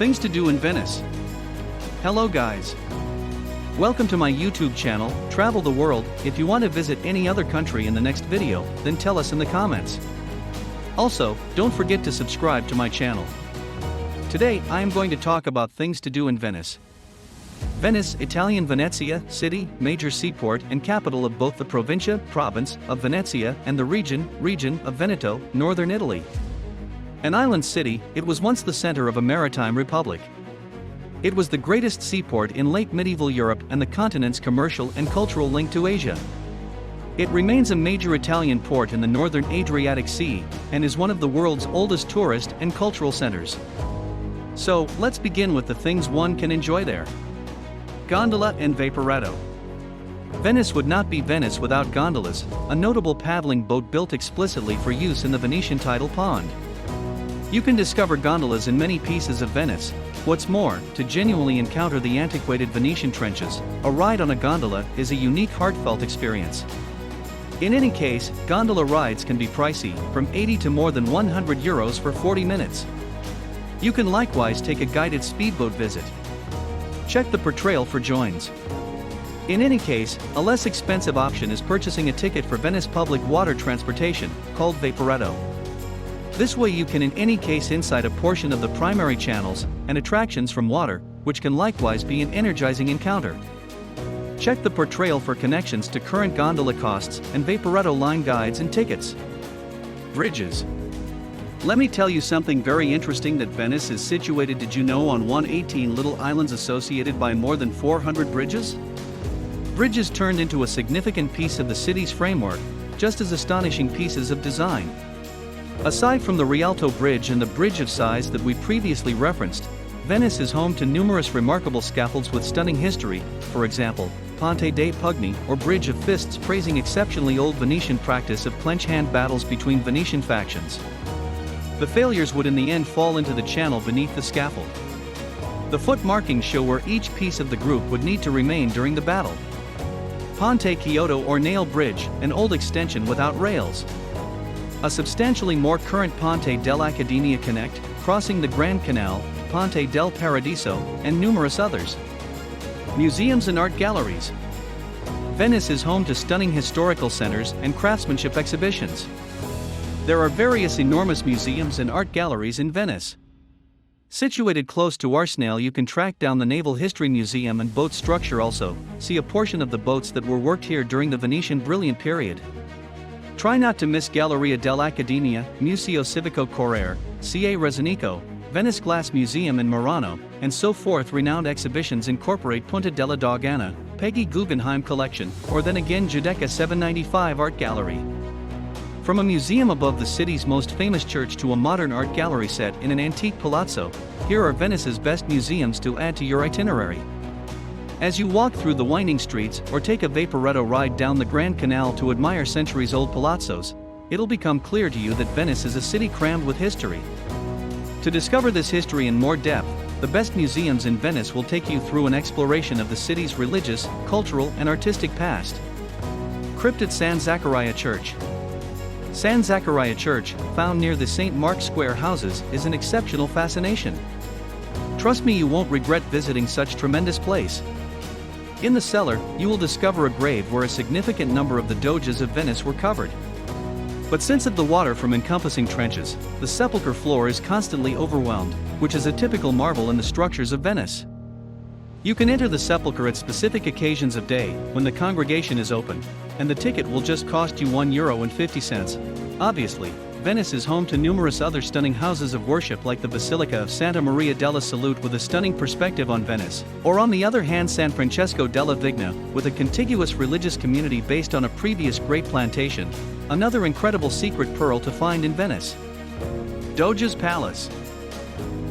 Things to do in Venice. Hello guys. Welcome to my YouTube channel, Travel the World. If you want to visit any other country in the next video, then tell us in the comments. Also, don't forget to subscribe to my channel. Today, I am going to talk about things to do in Venice. Venice, Italian Venezia, city, major seaport and capital of both the province of Venezia and the region of Veneto, northern Italy. An island city, it was once the center of a maritime republic. It was the greatest seaport in late medieval Europe and the continent's commercial and cultural link to Asia. It remains a major Italian port in the northern Adriatic Sea and is one of the world's oldest tourist and cultural centers. So, let's begin with the things one can enjoy there. Gondola and Vaporetto. Venice would not be Venice without gondolas, a notable paddling boat built explicitly for use in the Venetian tidal pond. You can discover gondolas in many pieces of Venice. What's more, to genuinely encounter the antiquated Venetian trenches, a ride on a gondola is a unique heartfelt experience. In any case, gondola rides can be pricey, from 80 to more than €100 for 40 minutes. You can likewise take a guided speedboat visit. Check the portrayal for joins. In any case, a less expensive option is purchasing a ticket for Venice public water transportation, called Vaporetto. This way you can in any case inside a portion of the primary channels and attractions from water, which can likewise be an energizing encounter. Check the portrayal for connections to current gondola costs and Vaporetto line guides and tickets. Bridges. Let me tell you something very interesting that Venice is situated, did you know, on 118 little islands associated by more than 400 bridges? Bridges turned into a significant piece of the city's framework, just as astonishing pieces of design. Aside from the Rialto Bridge and the Bridge of Sighs that we previously referenced, Venice is home to numerous remarkable scaffolds with stunning history, for example, Ponte dei Pugni or Bridge of Fists, praising exceptionally old Venetian practice of clench-hand battles between Venetian factions. The failures would in the end fall into the channel beneath the scaffold. The foot markings show where each piece of the group would need to remain during the battle. Ponte Chiodo or Nail Bridge, an old extension without rails. A substantially more current Ponte dell'Accademia Connect, crossing the Grand Canal, Ponte del Paradiso, and numerous others. Museums and art galleries. Venice is home to stunning historical centers and craftsmanship exhibitions. There are various enormous museums and art galleries in Venice. Situated close to Arsenale, you can track down the Naval History Museum and boat structure, also see a portion of the boats that were worked here during the Venetian brilliant period. Try not to miss Galleria dell'Accademia, Museo Civico Corriere, Ca' Rezzonico, Venice Glass Museum in Murano, and so forth. Renowned exhibitions incorporate Punta della Dogana, Peggy Guggenheim Collection, or then again Giudecca 795 Art Gallery. From a museum above the city's most famous church to a modern art gallery set in an antique palazzo, here are Venice's best museums to add to your itinerary. As you walk through the winding streets or take a Vaporetto ride down the Grand Canal to admire centuries-old palazzos, it'll become clear to you that Venice is a city crammed with history. To discover this history in more depth, the best museums in Venice will take you through an exploration of the city's religious, cultural and artistic past. Crypt at San Zaccaria Church. San Zaccaria Church, found near the St. Mark's Square houses, is an exceptional fascination. Trust me, you won't regret visiting such tremendous place. In the cellar, you will discover a grave where a significant number of the Doges of Venice were covered. But since of the water from encompassing trenches, the sepulchre floor is constantly overwhelmed, which is a typical marvel in the structures of Venice. You can enter the sepulchre at specific occasions of day, when the congregation is open, and the ticket will just cost you €1.50. Obviously, Venice is home to numerous other stunning houses of worship like the Basilica of Santa Maria della Salute with a stunning perspective on Venice, or on the other hand San Francesco della Vigna, with a contiguous religious community based on a previous great plantation, another incredible secret pearl to find in Venice. Doge's Palace.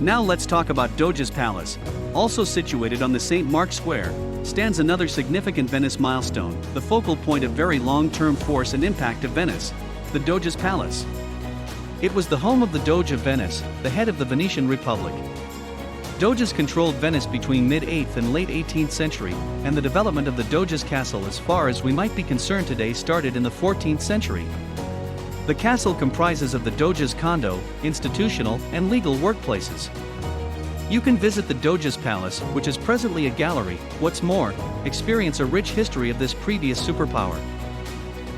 Now let's talk about Doge's Palace. Also situated on the St. Mark's Square, stands another significant Venice milestone, the focal point of very long-term force and impact of Venice, the Doge's Palace. It was the home of the Doge of Venice, the head of the Venetian Republic. Doges controlled Venice between mid-8th and late 18th century, and the development of the Doge's castle as far as we might be concerned today started in the 14th century. The castle comprises of the Doge's condo, institutional, and legal workplaces. You can visit the Doge's Palace, which is presently a gallery. What's more, experience a rich history of this previous superpower.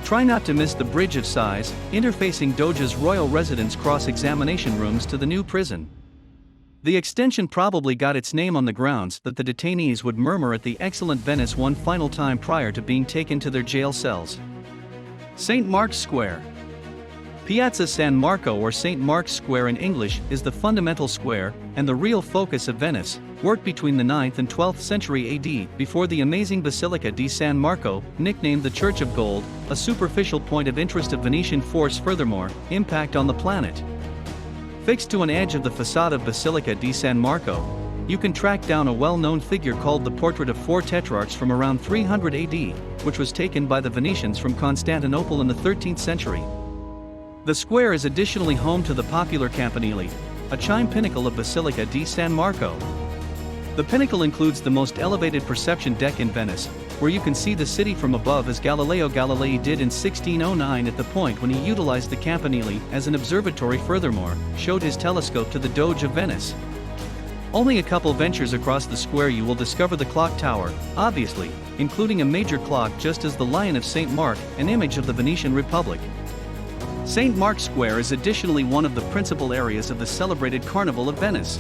Try not to miss the Bridge of Sighs, interfacing Doge's royal residence cross-examination rooms to the new prison. The extension probably got its name on the grounds that the detainees would murmur at the excellent Venice one final time prior to being taken to their jail cells. St. Mark's Square. Piazza San Marco, or St. Mark's Square in English, is the fundamental square and the real focus of Venice, worked between the 9th and 12th century AD before the amazing Basilica di San Marco, nicknamed the Church of Gold, a superficial point of interest of Venetian force. Furthermore, impact on the planet. Fixed to an edge of the facade of Basilica di San Marco, you can track down a well-known figure called the Portrait of Four Tetrarchs from around 300 AD, which was taken by the Venetians from Constantinople in the 13th century. The square is additionally home to the popular Campanile, a chime pinnacle of Basilica di San Marco. The pinnacle includes the most elevated perception deck in Venice, where you can see the city from above as Galileo Galilei did in 1609 at the point when he utilized the Campanile as an observatory. Furthermore, showed his telescope to the Doge of Venice. Only a couple ventures across the square you will discover the clock tower, obviously, including a major clock just as the Lion of St. Mark, an image of the Venetian Republic. St. Mark's Square is additionally one of the principal areas of the celebrated Carnival of Venice.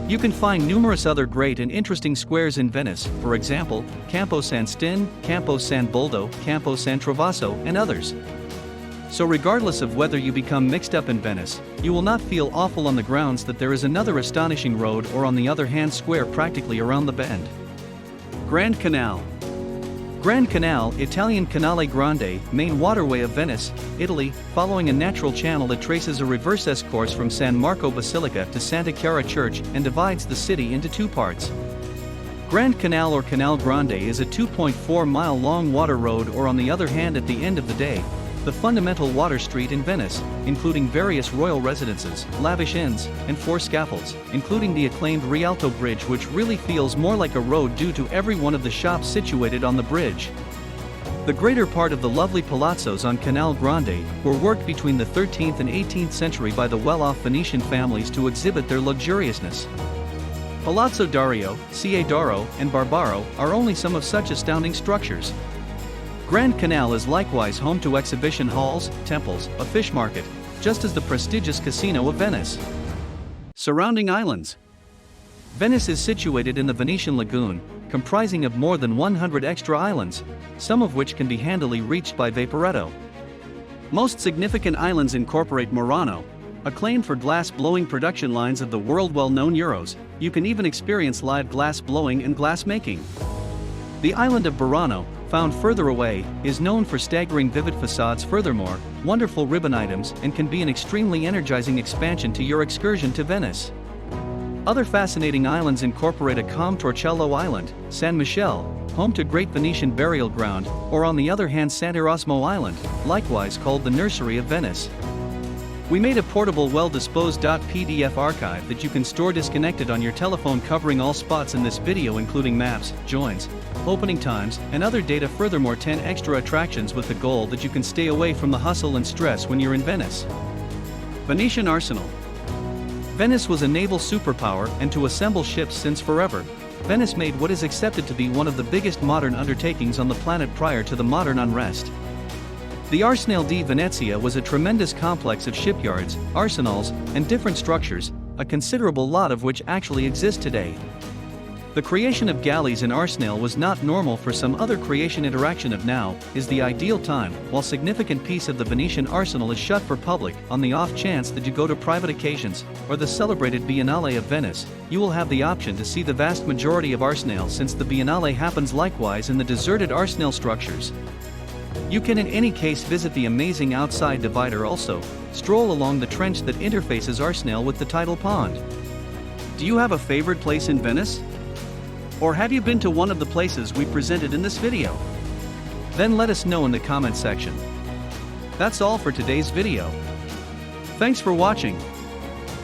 You can find numerous other great and interesting squares in Venice, for example, Campo San Stin, Campo San Boldo, Campo San Trovaso, and others. So regardless of whether you become mixed up in Venice, you will not feel awful on the grounds that there is another astonishing road or on the other hand square practically around the bend. Grand Canal. Grand Canal, Italian Canale Grande, main waterway of Venice, Italy, following a natural channel that traces a reverse S-course from San Marco Basilica to Santa Chiara Church and divides the city into two parts. Grand Canal or Canal Grande is a 2.4-mile long water road, or on the other hand at the end of the day, the fundamental water street in Venice, including various royal residences, lavish inns, and 4 scaffolds, including the acclaimed Rialto Bridge, which really feels more like a road due to every one of the shops situated on the bridge. The greater part of the lovely palazzos on Canal Grande were worked between the 13th and 18th century by the well-off Venetian families to exhibit their luxuriousness. Palazzo Dario, Ca' d'Oro, and Barbaro are only some of such astounding structures. Grand Canal is likewise home to exhibition halls, temples, a fish market, just as the prestigious Casino of Venice. Surrounding islands. Venice is situated in the Venetian lagoon, comprising of more than 100 extra islands, some of which can be handily reached by vaporetto. Most significant islands incorporate Murano, acclaimed for glass-blowing production lines of the world well-known Euros. You can even experience live glass blowing and glass making. The island of Burano, found further away, is known for staggering vivid facades. Furthermore, wonderful ribbon items, and can be an extremely energizing expansion to your excursion to Venice. Other fascinating islands incorporate a calm Torcello Island, San Michele, home to great Venetian burial ground, or on the other hand Sant'Erasmo Island, likewise called the Nursery of Venice. We made a portable well-disposed .pdf archive that you can store disconnected on your telephone, covering all spots in this video including maps, joins, opening times, and other data. Furthermore, 10 extra attractions with the goal that you can stay away from the hustle and stress when you're in Venice. Venetian Arsenal. Venice was a naval superpower, and to assemble ships since forever, Venice made what is accepted to be one of the biggest modern undertakings on the planet prior to the modern unrest. The Arsenale di Venezia was a tremendous complex of shipyards, arsenals, and different structures, a considerable lot of which actually exist today. The creation of galleys in Arsenale was not normal. For some other creation, interaction of now is the ideal time, while significant piece of the Venetian arsenal is shut for public. On the off chance that you go to private occasions, or the celebrated Biennale of Venice, you will have the option to see the vast majority of Arsenale, since the Biennale happens likewise in the deserted Arsenale structures. You can in any case visit the amazing outside divider, also stroll along the trench that interfaces Arsenale with the tidal pond. Do you have a favorite place in Venice? Or have you been to one of the places we presented in this video? Then let us know in the comment section. That's all for today's video. Thanks for watching.